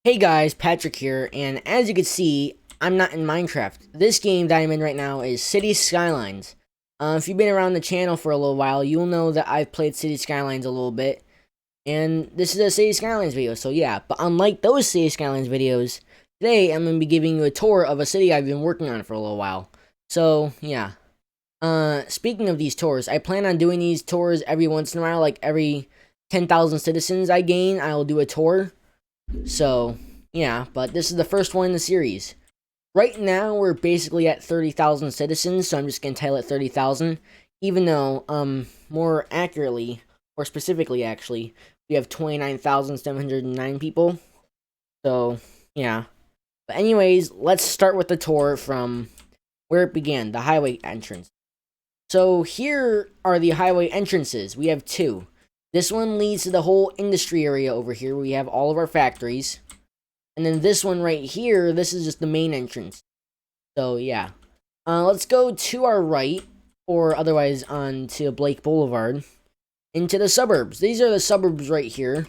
Hey guys, Patrick here, and as you can see, I'm not in Minecraft. This game that I'm in right now is City Skylines. If you've been around the channel for a little while, you'll know that I've played City Skylines a little bit, and this is a City Skylines video, so yeah. But unlike those City Skylines videos, today I'm going to be giving you a tour of a city I've been working on for a little while. So, yeah. Speaking of these tours, I plan on doing these tours every once in a while, like every 10,000 citizens I gain, I'll do a tour. So, yeah, but this is the first one in the series. Right now, we're basically at 30,000 citizens, so I'm just going to title it 30,000. Even though, more accurately, or specifically actually, we have 29,709 people. So, yeah. But anyways, let's start with the tour from where it began, the highway entrance. So here are the highway entrances. We have two. This one leads to the whole industry area over here. We have all of our factories. And then this one right here, this is just the main entrance. So, yeah. Let's go to our right, or otherwise on to Blake Boulevard, into the suburbs. These are the suburbs right here.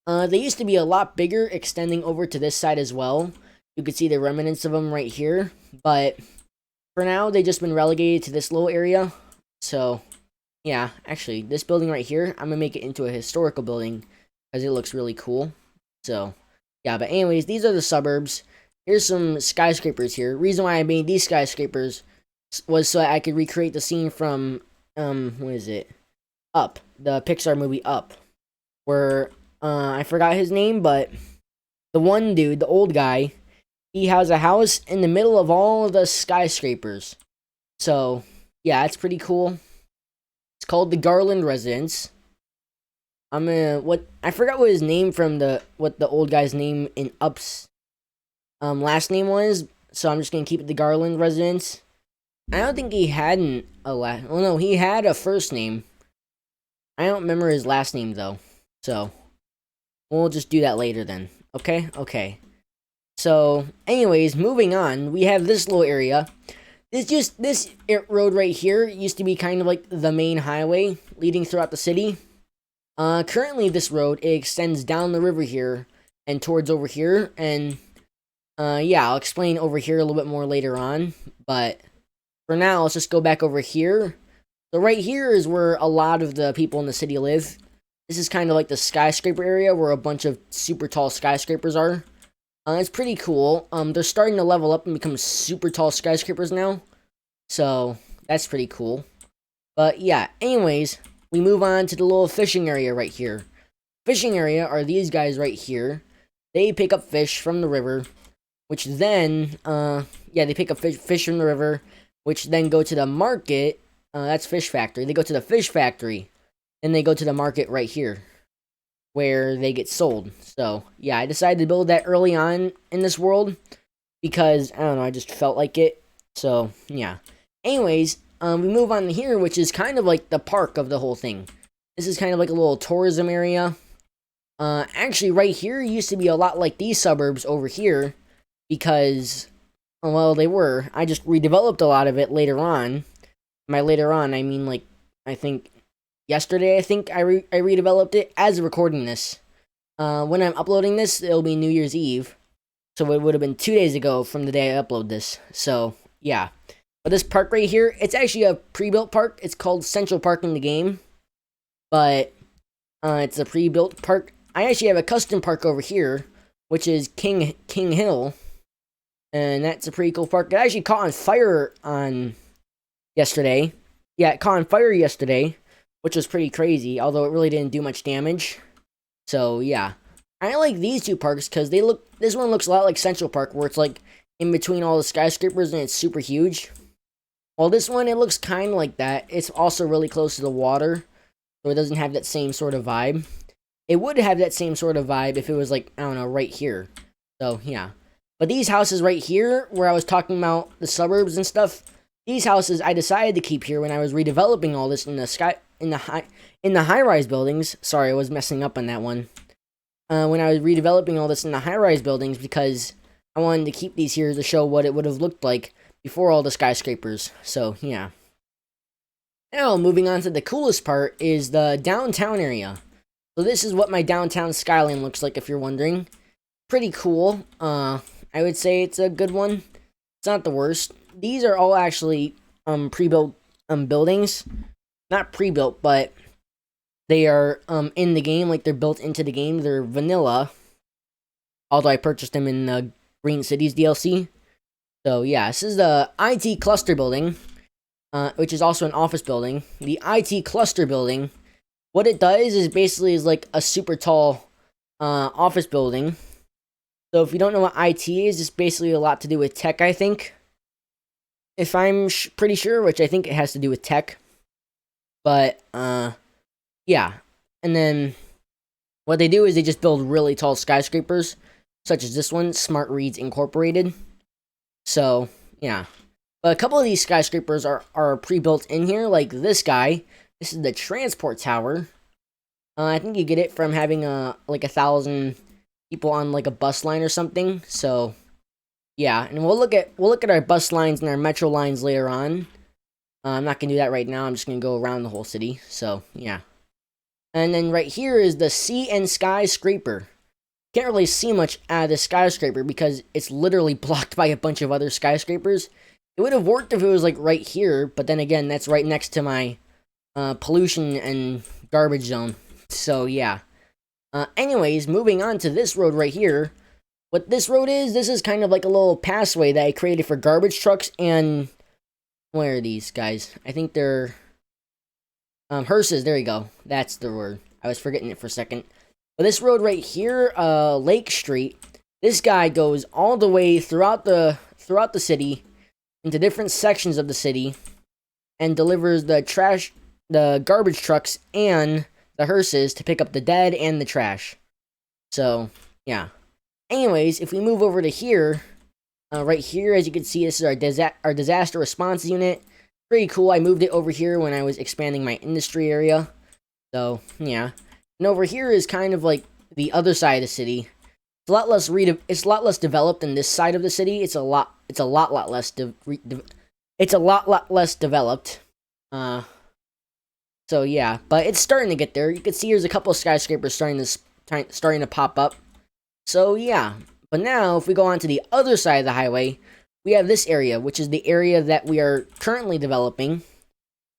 They used to be a lot bigger, extending over to this side as well. You can see the remnants of them right here. But for now, they've just been relegated to this little area. So, yeah, actually, this building right here, I'm going to make it into a historical building because it looks really cool. So, yeah, but anyways, these are the suburbs. Here's some skyscrapers here. Reason why I made these skyscrapers was so I could recreate the scene from, what is it? Up. The Pixar movie Up. Where, I forgot his name, but the one dude, the old guy, he has a house in the middle of all of the skyscrapers. So, yeah, it's pretty cool. It's called the Garland Residence. I forgot what his name from what the old guy's name in Up's last name was, so I'm just gonna keep it the Garland Residence. I don't think he had he had a first name. I don't remember his last name though, so we'll just do that later then. Okay. So, anyways, moving on, we have this little area. This road right here used to be kind of like the main highway leading throughout the city. Currently this road, it extends down the river here and towards over here, and yeah, I'll explain over here a little bit more later on, but for now, let's just go back over here. So right here is where a lot of the people in the city live. This is kind of like the skyscraper area where a bunch of super tall skyscrapers are. It's pretty cool. They're starting to level up and become super tall skyscrapers now. So, that's pretty cool. But yeah, anyways, we move on to the little fishing area right here. Fishing area are these guys right here. They pick up fish from the river, which then, they pick up fish from the river, which then go to the market. That's fish factory. They go to the fish factory, then they go to the market right here, where they get sold. So, yeah, I decided to build that early on in this world because, I don't know, I just felt like it. So, yeah. Anyways, we move on to here, which is kind of like the park of the whole thing. This is kind of like a little tourism area. Actually, right here used to be a lot like these suburbs over here because, well, they were. I just redeveloped a lot of it later on. By later on, I mean, like, I think yesterday, I redeveloped it as recording this. When I'm uploading this, it'll be New Year's Eve. So it would have been 2 days ago from the day I upload this. So, yeah. But this park right here, it's actually a pre-built park. It's called Central Park in the game. But, it's a pre-built park. I actually have a custom park over here, which is King Hill. And that's a pretty cool park. It actually caught on fire on yesterday. Yeah, it caught on fire yesterday, which was pretty crazy, although it really didn't do much damage. So, yeah. I like these two parks because this one looks a lot like Central Park, where it's like in between all the skyscrapers and it's super huge. While this one, it looks kind of like that. It's also really close to the water, so it doesn't have that same sort of vibe. It would have that same sort of vibe if it was like, I don't know, right here. So, yeah. But these houses right here, where I was talking about the suburbs and stuff, these houses I decided to keep here when I was redeveloping all this in the high-rise buildings. Sorry, I was messing up on that one. When I was redeveloping all this in the high-rise buildings because I wanted to keep these here to show what it would have looked like before all the skyscrapers. So, yeah. Now, moving on to the coolest part is the downtown area. So this is what my downtown skyline looks like, if you're wondering. pretty cool. I would say it's a good one. It's not the worst. These are all actually pre-built buildings. Not pre-built, but they are in the game, like they're built into the game. They're vanilla. Although I purchased them in the Green Cities DLC. So yeah, this is the IT cluster building, which is also an office building. The IT cluster building, what it does is basically is like a super tall office building. So if you don't know what IT is, it's basically a lot to do with tech, I think. If I'm pretty sure, which I think it has to do with tech. But, yeah. And then what they do is they just build really tall skyscrapers, such as this one, Smart Reads Incorporated. So, yeah. But a couple of these skyscrapers are pre-built in here, like this guy. This is the transport tower. I think you get it from having like 1,000 people on like a bus line or something. So, yeah, and we'll look at our bus lines and our metro lines later on. I'm not gonna do that right now. I'm just gonna go around the whole city. So, yeah. And then right here is the Sea and Skyscraper. Can't really see much out of the skyscraper because it's literally blocked by a bunch of other skyscrapers. It would have worked if it was like right here, but then again, that's right next to my pollution and garbage zone. So yeah. Anyways, moving on to this road right here. What this road is, this is kind of like a little passway that I created for garbage trucks and... Where are these guys? I think they're... hearses, there you go. That's the word. I was forgetting it for a second. But this road right here, Lake Street, this guy goes all the way throughout the city, into different sections of the city, and delivers the garbage trucks and the hearses to pick up the dead and the trash. So, yeah. Anyways, if we move over to here, right here, as you can see, this is our disaster response unit. Pretty cool. I moved it over here when I was expanding my industry area. So, yeah. And over here is kind of like the other side of the city. It's a lot less developed than this side of the city. It's a lot less developed. So yeah, but it's starting to get there. You can see there's a couple of skyscrapers starting to pop up. So yeah, but now if we go on to the other side of the highway, we have this area, which is the area that we are currently developing.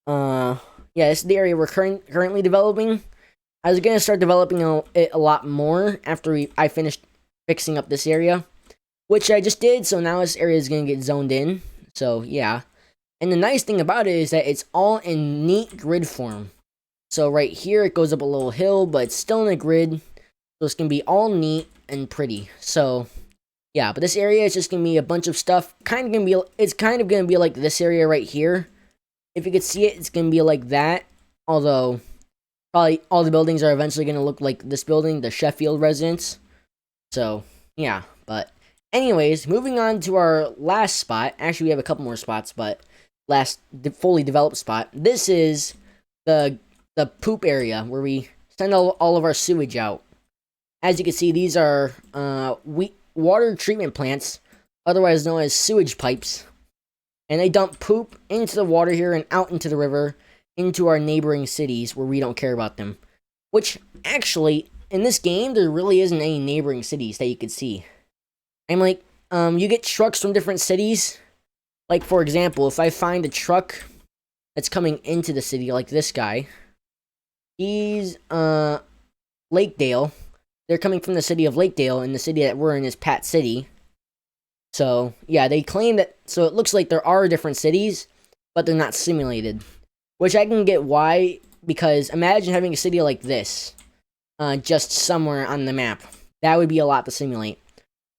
Yeah, this is the area we're currently developing. I was gonna start developing it a lot more after I finished fixing up this area, which I just did. So now this area is gonna get zoned in. So yeah, and the nice thing about it is that it's all in neat grid form. So right here it goes up a little hill, but it's still in a grid. So it's gonna be all neat and pretty. So yeah, but this area is just gonna be a bunch of stuff. It's kind of gonna be like this area right here. If you could see it, it's gonna be like that. Although probably all the buildings are eventually going to look like this building, the Sheffield residence. So, yeah. But anyways, moving on to our last spot. Actually, we have a couple more spots, but last fully developed spot. This is the poop area where we send all of our sewage out. As you can see, these are water treatment plants, otherwise known as sewage pipes. And they dump poop into the water here and out into the river, into our neighboring cities where we don't care about them. Which, actually, in this game, there really isn't any neighboring cities that you could see. I'm like, you get trucks from different cities. Like, for example, if I find a truck that's coming into the city, like this guy. He's, Lakedale. They're coming from the city of Lakedale, and the city that we're in is Pat City. So, yeah, they claim that, so it looks like there are different cities, but they're not simulated. Which I can get why, because imagine having a city like this, just somewhere on the map. That would be a lot to simulate.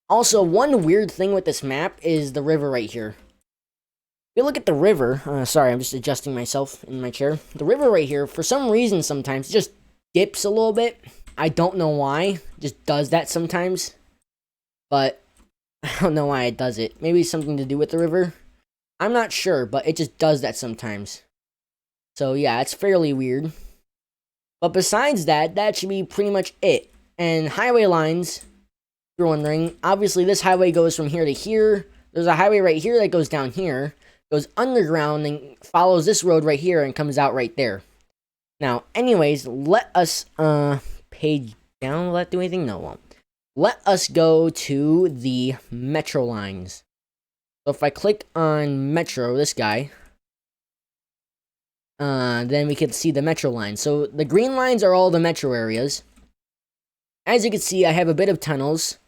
Also, one weird thing with this map is the river right here. If you look at the river, sorry, I'm just adjusting myself in my chair. The river right here, for some reason sometimes, it just dips a little bit. I don't know why, it just does that sometimes. But, I don't know why it does it. Maybe it's something to do with the river. I'm not sure, but it just does that sometimes. So yeah, it's fairly weird. But besides that, that should be pretty much it. And highway lines, if you're wondering, obviously this highway goes from here to here. There's a highway right here that goes down here, goes underground and follows this road right here and comes out right there. Now, anyways, let us page down. Will that do anything? No, it won't. let us go to the metro lines. So if I click on metro, this guy, then we can see the metro lines. So the green lines are all the metro areas. As you can see, I have a bit of tunnels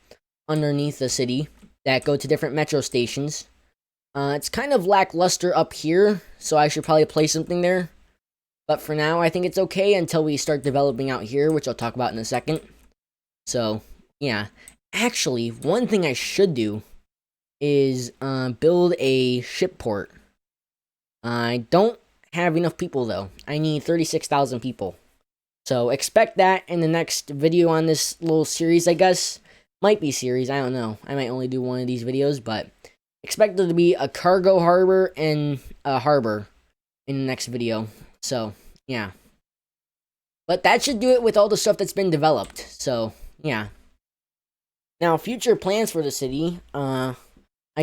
underneath the city that go to different metro stations. It's kind of lackluster up here, so I should probably place something there. But for now, I think it's okay until we start developing out here, which I'll talk about in a second. So, yeah. Actually, one thing I should do is build a ship port. I don't have enough people, though. I need 36,000 people. So, expect that in the next video on this little series, I guess. Might be series, I don't know. I might only do one of these videos, but expect there to be a cargo harbor and a harbor in the next video. So, yeah. But that should do it with all the stuff that's been developed. So, yeah. Now, future plans for the city. I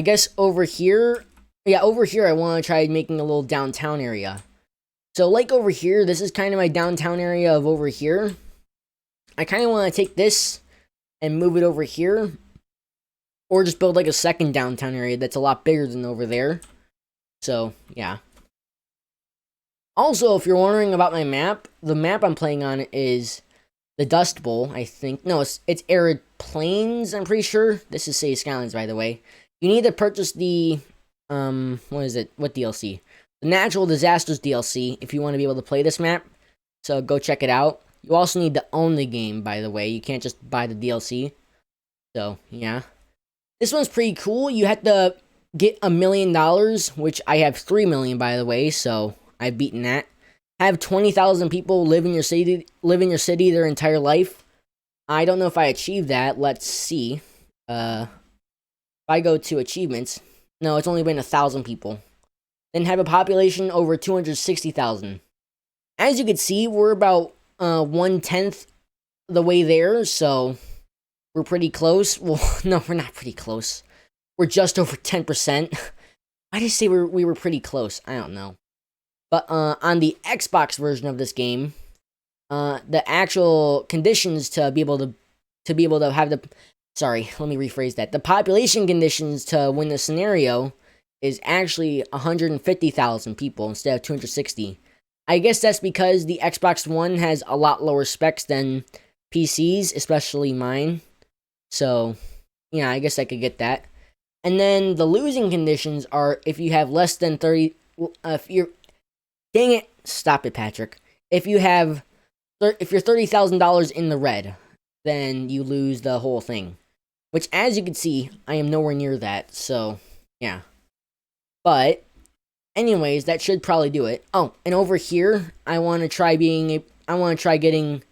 guess over here. Yeah, over here I want to try making a little downtown area. So, like over here, this is kind of my downtown area of over here. I kind of want to take this and move it over here. Or just build like a second downtown area that's a lot bigger than over there. So, yeah. Also, if you're wondering about my map, the map I'm playing on is the Dust Bowl, I think. No, it's Arid Plains, I'm pretty sure. This is City Skylines, by the way. You need to purchase the, what is it? What DLC? The Natural Disasters DLC, if you want to be able to play this map. So, go check it out. You also need to own the game, by the way. You can't just buy the DLC. So, yeah. This one's pretty cool. You have to get $1 million, which I have 3 million, by the way, so I've beaten that. Have 20,000 people live in your city their entire life. I don't know if I achieved that. Let's see. If I go to achievements, no, it's only been 1,000 people. Then have a population over 260,000. As you can see, we're about 1/10 the way there, so we're pretty close. Well, no, we're not pretty close. We're just over 10%. I just say we were pretty close. I don't know. But on the Xbox version of this game, the actual conditions to be able to have the... Sorry, let me rephrase that. The population conditions to win the scenario is actually 150,000 people instead of 260. I guess that's because the Xbox One has a lot lower specs than PCs, especially mine. So, yeah, I guess I could get that. And then the losing conditions are if you have less than 30... if you're... Dang it. Stop it, Patrick. If you're $30,000 in the red, then you lose the whole thing. Which, as you can see, I am nowhere near that. So, yeah. But, anyways, that should probably do it. Oh, and over here, I want to try getting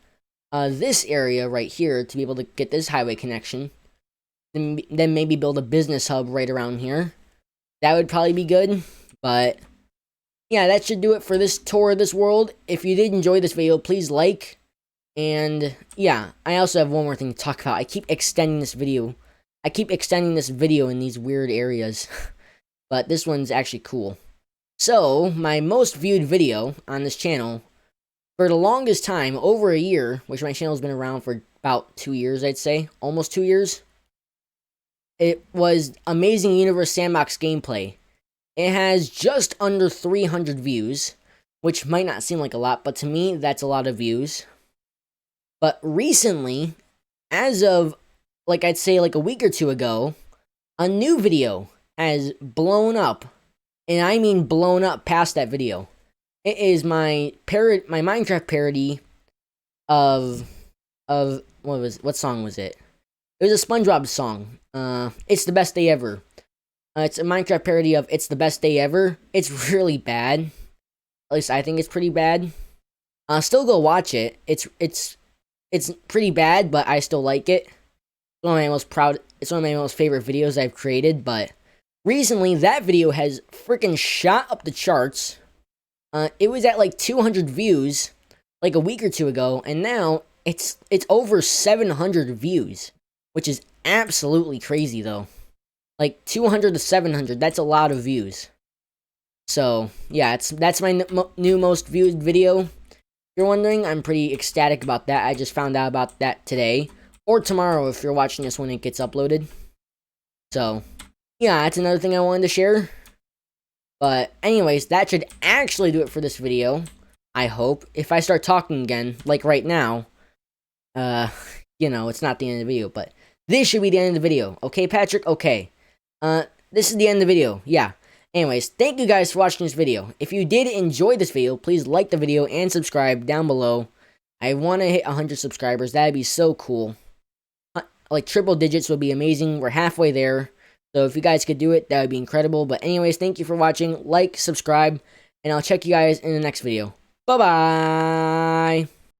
this area right here to be able to get this highway connection. Then maybe build a business hub right around here. That would probably be good. But, yeah, that should do it for this tour of this world. If you did enjoy this video, please like. And, yeah, I also have one more thing to talk about. I keep extending this video in these weird areas. But this one's actually cool. So, my most viewed video on this channel, for the longest time, over a year, which my channel's been around for about 2 years, I'd say. Almost 2 years. It was Amazing Universe Sandbox gameplay. It has just under 300 views, which might not seem like a lot, but to me, that's a lot of views. But recently, as of, like I'd say like a week or two ago, a new video has blown up. And I mean blown up past that video. It is my Minecraft parody of what song was it? It was a SpongeBob song. It's the best day ever. It's a Minecraft parody of It's the Best Day Ever. It's really bad. At least I think it's pretty bad. Still go watch it. It's pretty bad, but I still like it. It's one of my most favorite videos I've created, but recently that video has freaking shot up the charts. It was at like 200 views like a week or two ago, and now it's over 700 views, which is absolutely crazy though. Like 200 to 700, that's a lot of views. So, yeah, that's my new most viewed video. If you're wondering, I'm pretty ecstatic about that. I just found out about that today. or tomorrow if you're watching this when it gets uploaded. So, yeah, that's another thing I wanted to share. But anyways, that should actually do it for this video. I hope. If I start talking again, like right now, it's not the end of the video, but this should be the end of the video. Okay, Patrick? Okay. This is the end of the video. Yeah. Anyways, thank you guys for watching this video. If you did enjoy this video, please like the video and subscribe down below. I want to hit 100 subscribers. That'd be so cool. Like, triple digits would be amazing. We're halfway there. So if you guys could do it, that would be incredible. But anyways, thank you for watching. Like, subscribe, and I'll check you guys in the next video. Bye-bye!